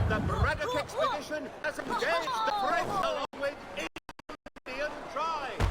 The Braddock expedition has engaged the French along with Indian tribes.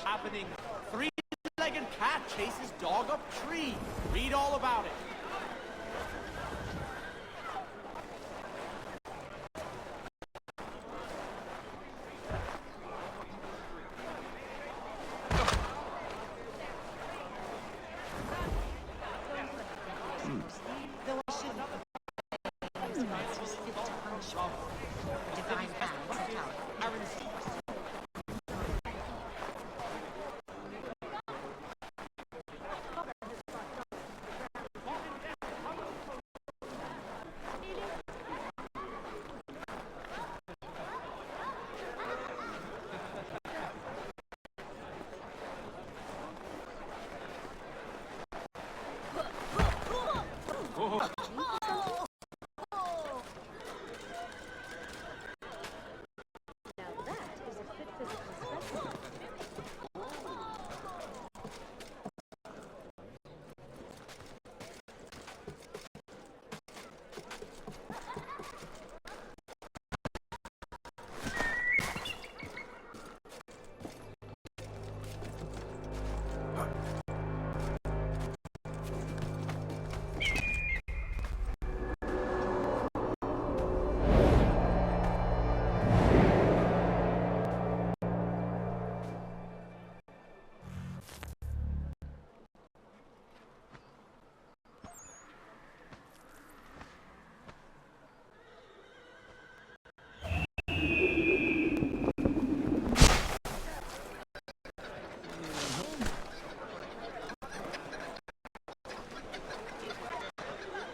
Happening. Three-legged cat chases dog up tree. Read all about it.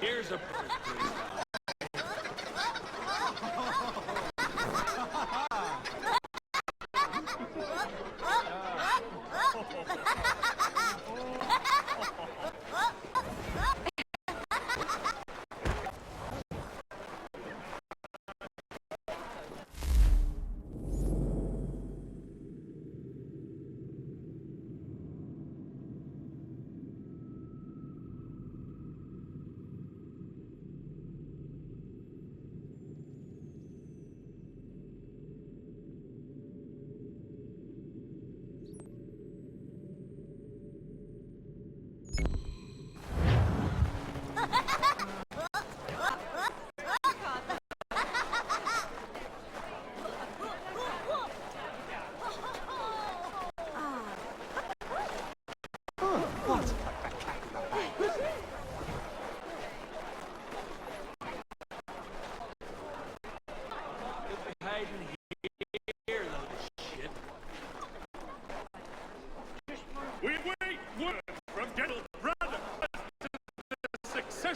Here's a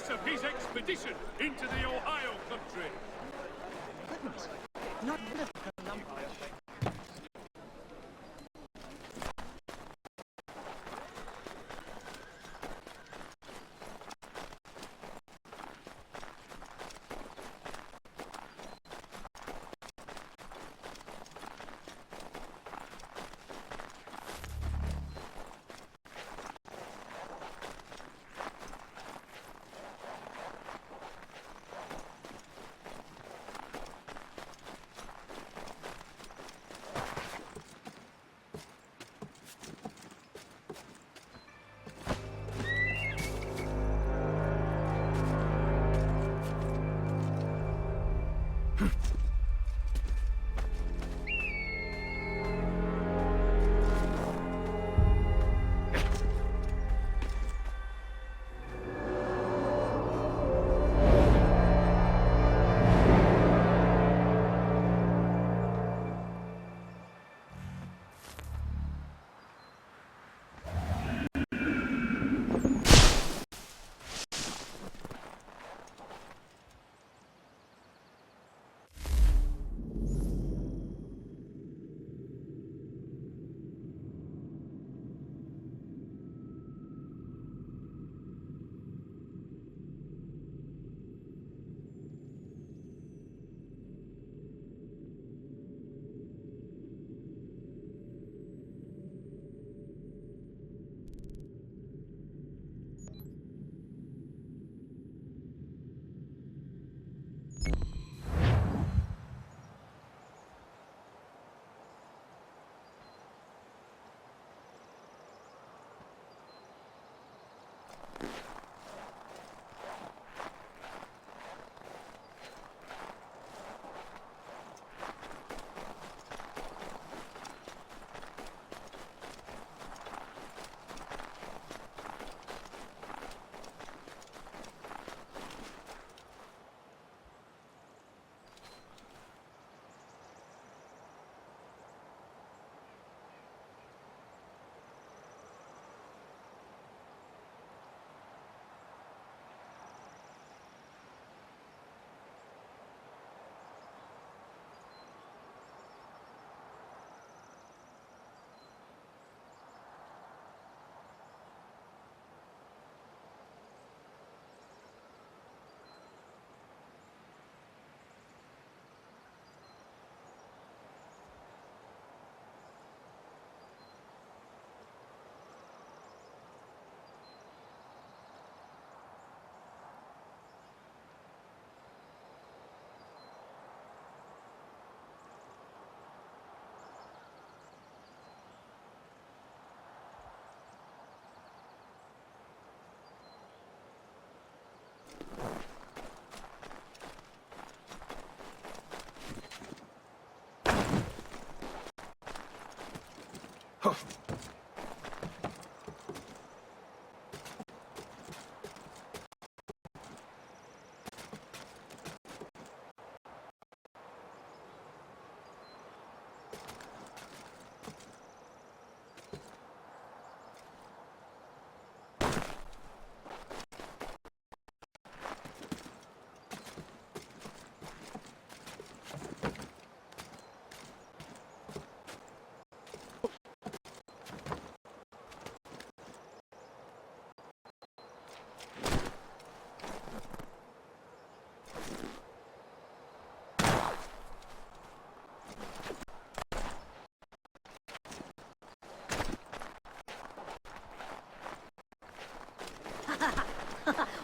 of his expedition into the Ohio country. Goodness, not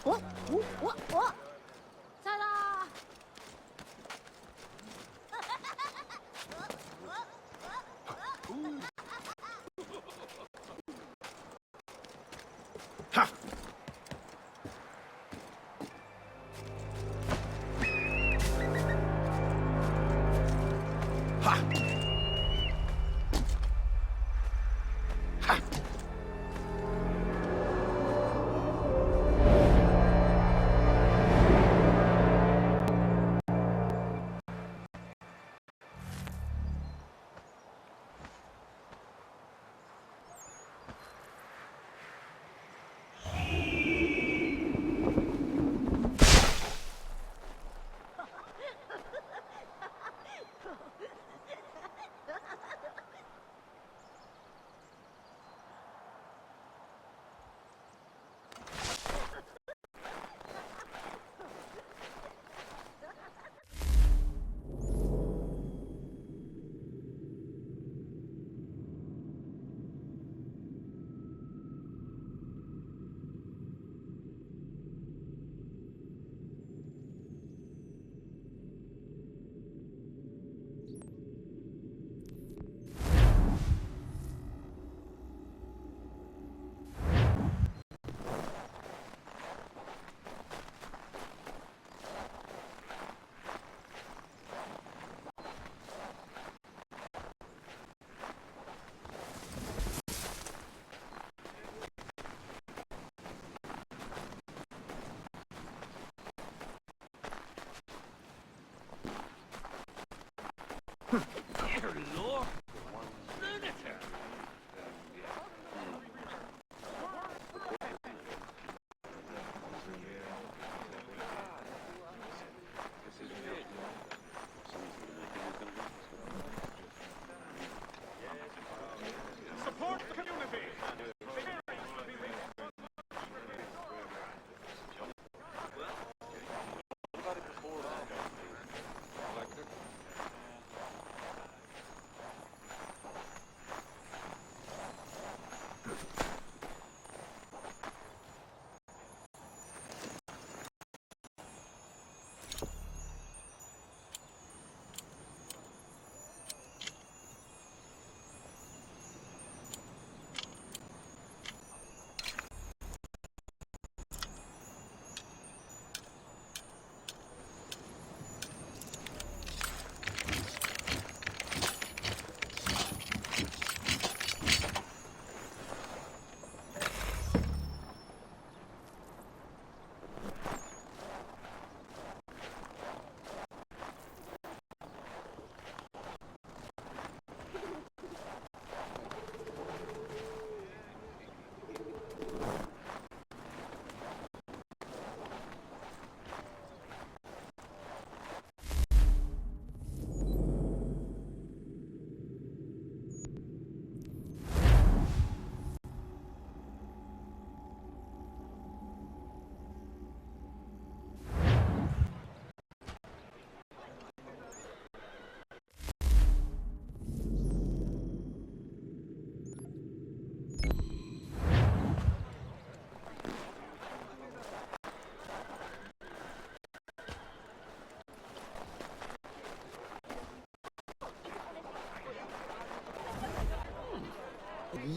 我，在啦！哈！哈！哈！Dear Lord, lunatic! Support the community.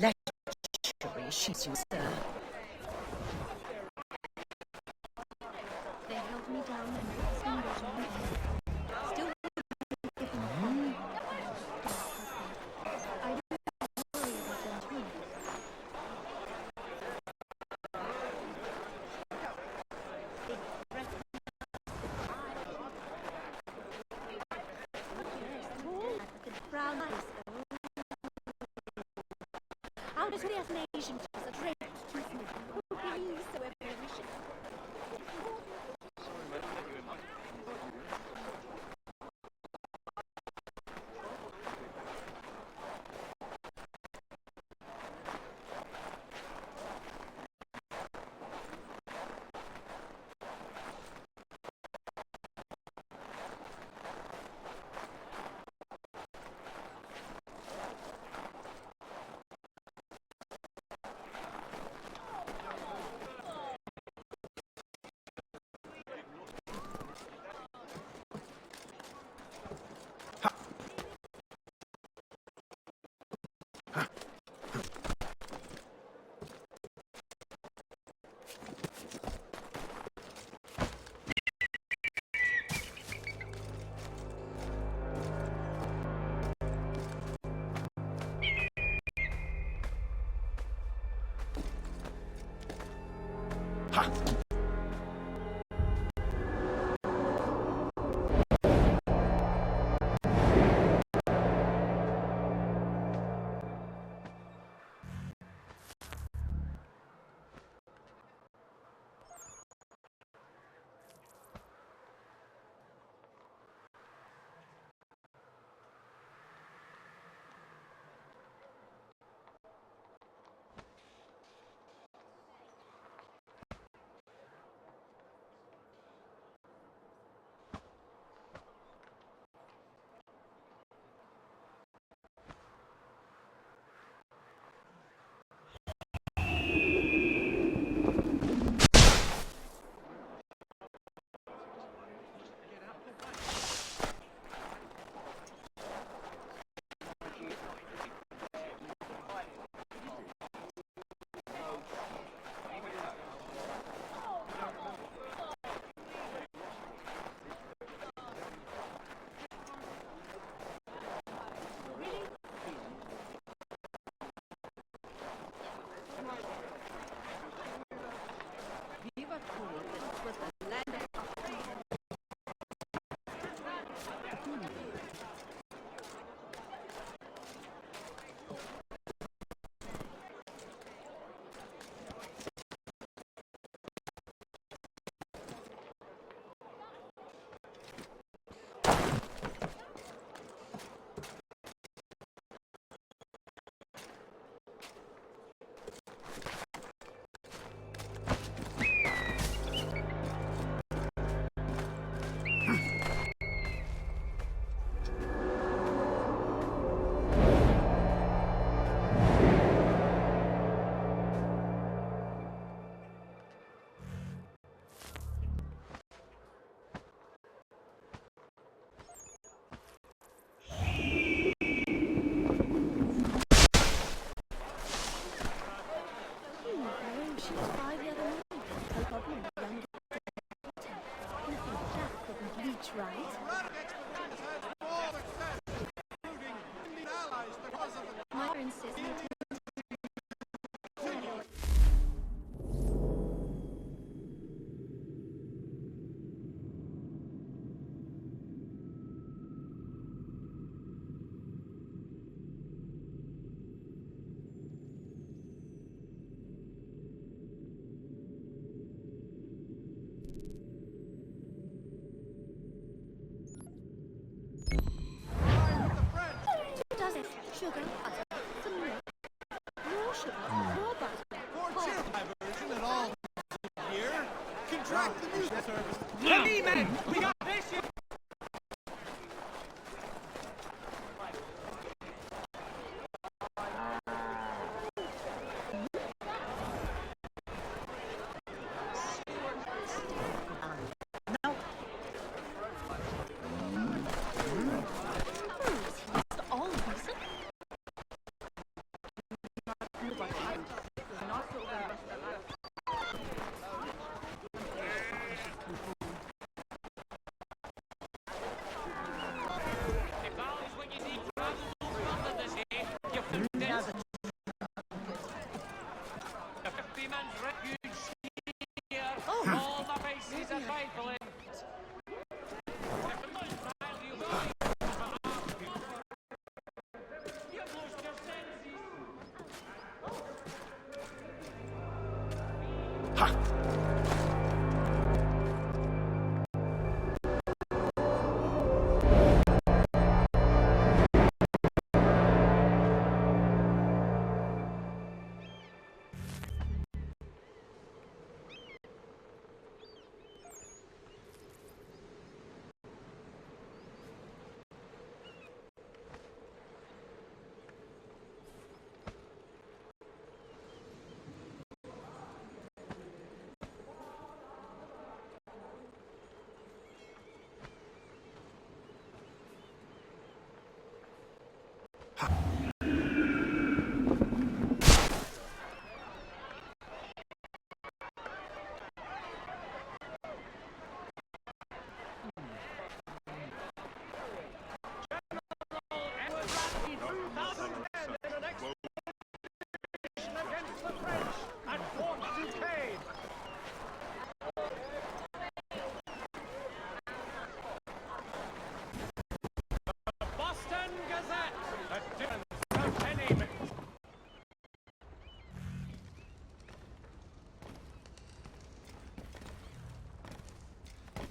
Lechery shoots you, sir. They held me down and put the fingers on my head. Still I don't worry about How does the nation as a trade to me? Who believes so every wishes?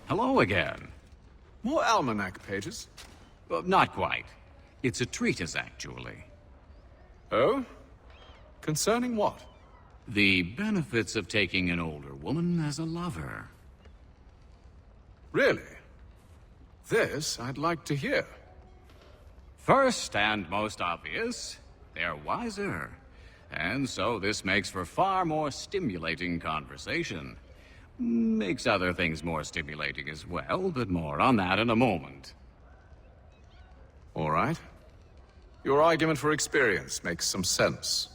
Hello again. More almanac pages? Not quite. It's a treatise, actually. Oh? Concerning what? The benefits of taking an older woman as a lover. Really? This I'd like to hear. First and most obvious, they're wiser. And so this makes for far more stimulating conversation. Makes other things more stimulating as well, but more on that in a moment. All right. Your argument for experience makes some sense.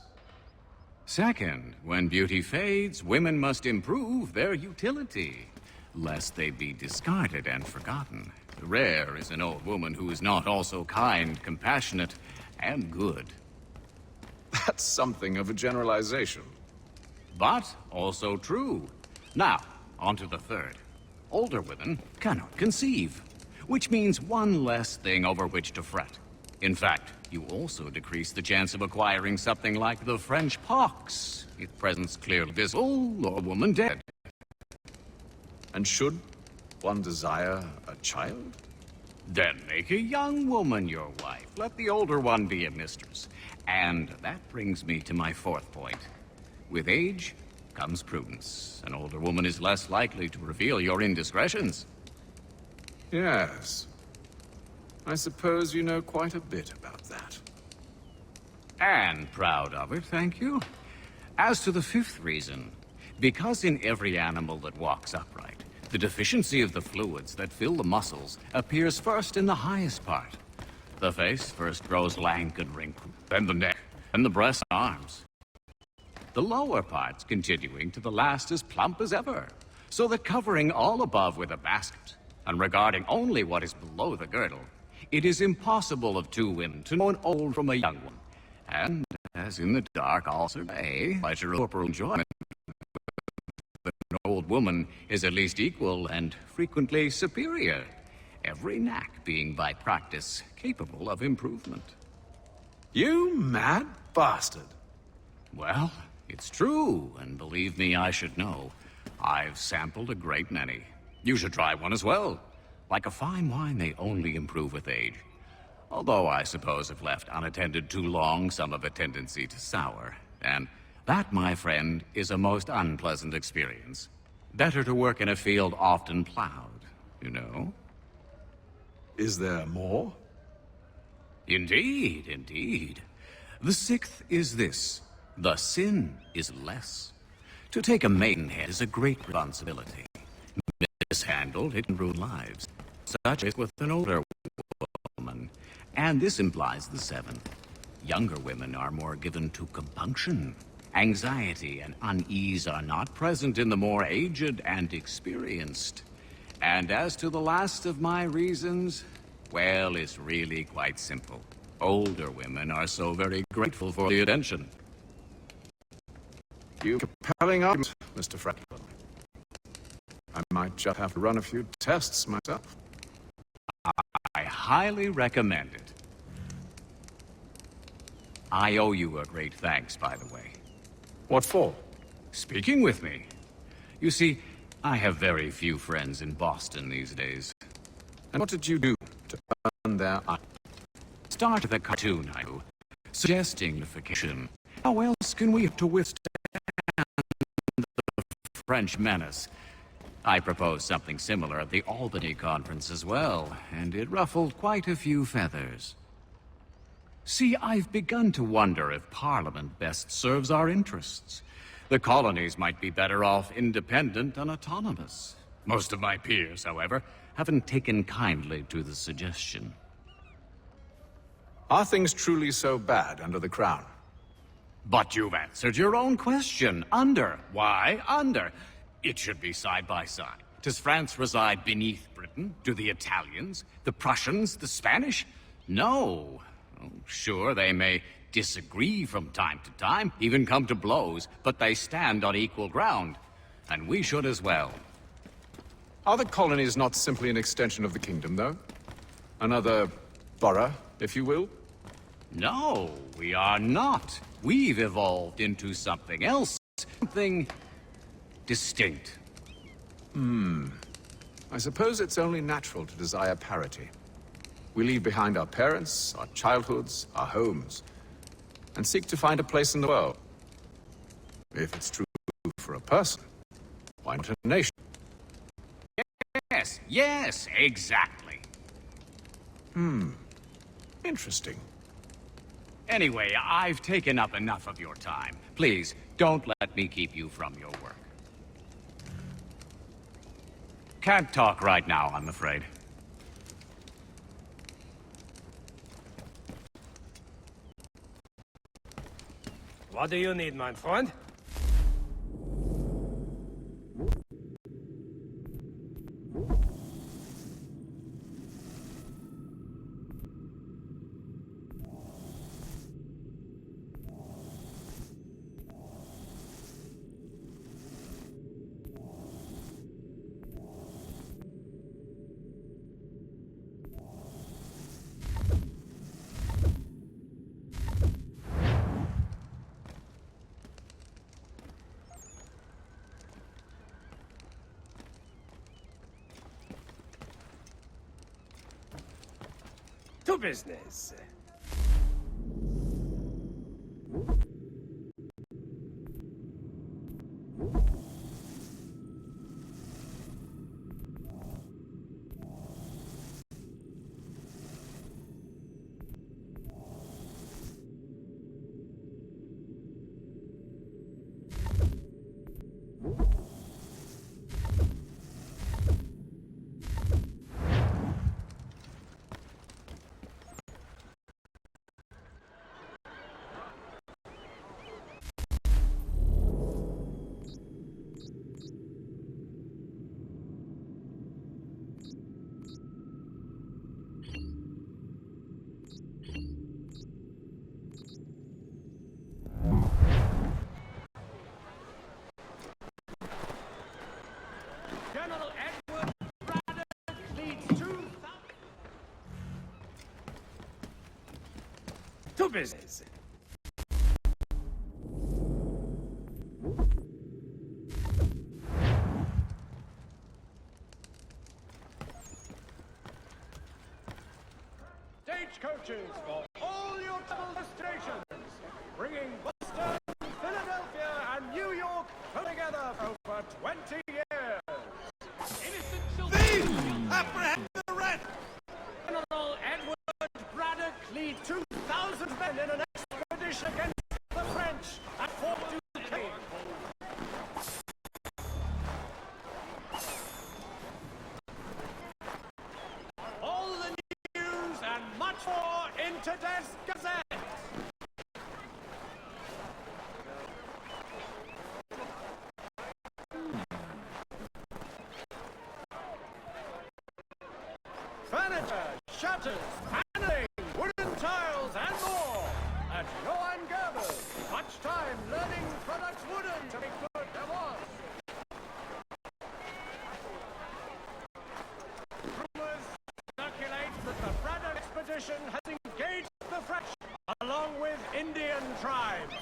Second, when beauty fades, women must improve their utility, lest they be discarded and forgotten. Rare is an old woman who is not also kind, compassionate, and good. That's something of a generalization. But also true. Now, on to the third. Older women cannot conceive, which means one less thing over which to fret. In fact, you also decrease the chance of acquiring something like the French pox, if presence clearly visible or a woman dead. And should one desire a child? Then make a young woman your wife. Let the older one be a mistress. And that brings me to my fourth point. With age comes prudence. An older woman is less likely to reveal your indiscretions. Yes. I suppose you know quite a bit about that. And proud of it, thank you. As to the fifth reason, because in every animal that walks upright, the deficiency of the fluids that fill the muscles appears first in the highest part. The face first grows lank and wrinkled, then the neck, and the breast and arms. The lower parts continuing to the last as plump as ever, so that covering all above with a basket, and regarding only what is below the girdle, it is impossible of two women to know an old from a young one. And, as in the dark also day, pleasure of corporal enjoyment with an old woman is at least equal and frequently superior, every knack being by practice capable of improvement. You mad bastard! Well, it's true, and believe me, I should know. I've sampled a great many. You should try one as well. Like a fine wine, they only improve with age. Although I suppose if left unattended too long, some have a tendency to sour. And that, my friend, is a most unpleasant experience. Better to work in a field often plowed, you know? Is there more? Indeed, indeed. The sixth is this. The sin is less. To take a maidenhead is a great responsibility. Mishandled, it can ruin lives, such as with an older woman. And this implies the seventh. Younger women are more given to compunction. Anxiety and unease are not present in the more aged and experienced. And as to the last of my reasons, well, it's really quite simple. Older women are so very grateful for the attention. You compelling argument, Mr. Franklin. I might just have to run a few tests myself. I highly recommend it. I owe you a great thanks, by the way. What for? Speaking with me. You see, I have very few friends in Boston these days. And what did you do to earn their eye? Started a cartoon, I do, suggesting unification. How else can we hope to withstand the French menace? I proposed something similar at the Albany conference as well, and it ruffled quite a few feathers. See, I've begun to wonder if Parliament best serves our interests. The colonies might be better off independent and autonomous. Most of my peers, however, haven't taken kindly to the suggestion. Are things truly so bad under the Crown? But you've answered your own question. Under. Why under? It should be side by side. Does France reside beneath Britain? Do the Italians, the Prussians, the Spanish? No. Oh, sure, they may disagree from time to time, even come to blows, but they stand on equal ground. And we should as well. Are the colonies not simply an extension of the kingdom, though? Another borough, if you will? No, we are not. We've evolved into something else. Something distinct. I suppose it's only natural to desire parity. We leave behind our parents, our childhoods, our homes, and seek to find a place in the world. If it's true for a person, why not a nation? Yes, exactly. Interesting. Anyway, I've taken up enough of your time. Please, don't let me keep you from your work. Can't talk right now, I'm afraid. What do you need, my friend? To business. General Edward Braddock leads 2,000... To business. Stagecoaches for all your travel destinations, bringing Boston, Philadelphia, and New York together for over 20 years. Innocent children... Apprehend the rat! General Edward Braddock leads 2,000 men in an expedition against the French at Fort Duquesne. All the news and much more in today's Gazette. Furniture, shutters, paneling, wooden tiles, and more. At Johann Gerber's, much time learning products wooden to be good there was. Rumors circulate that the Braddock expedition has engaged the French along with Indian tribes.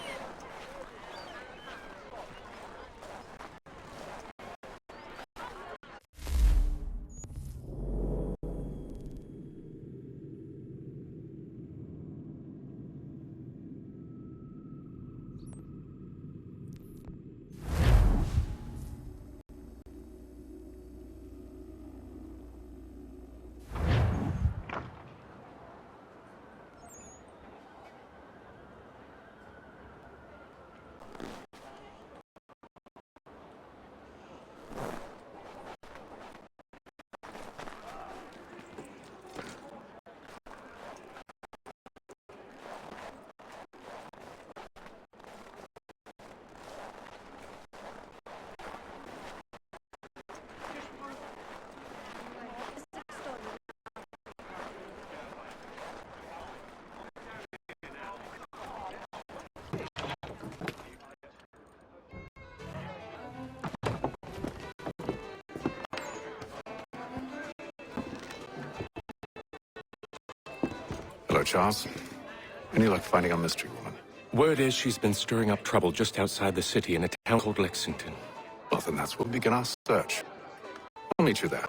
Hello, Charles. Any luck finding our mystery woman? Word is she's been stirring up trouble just outside the city in a town called Lexington. Well, then that's where we'll begin our search. I'll meet you there.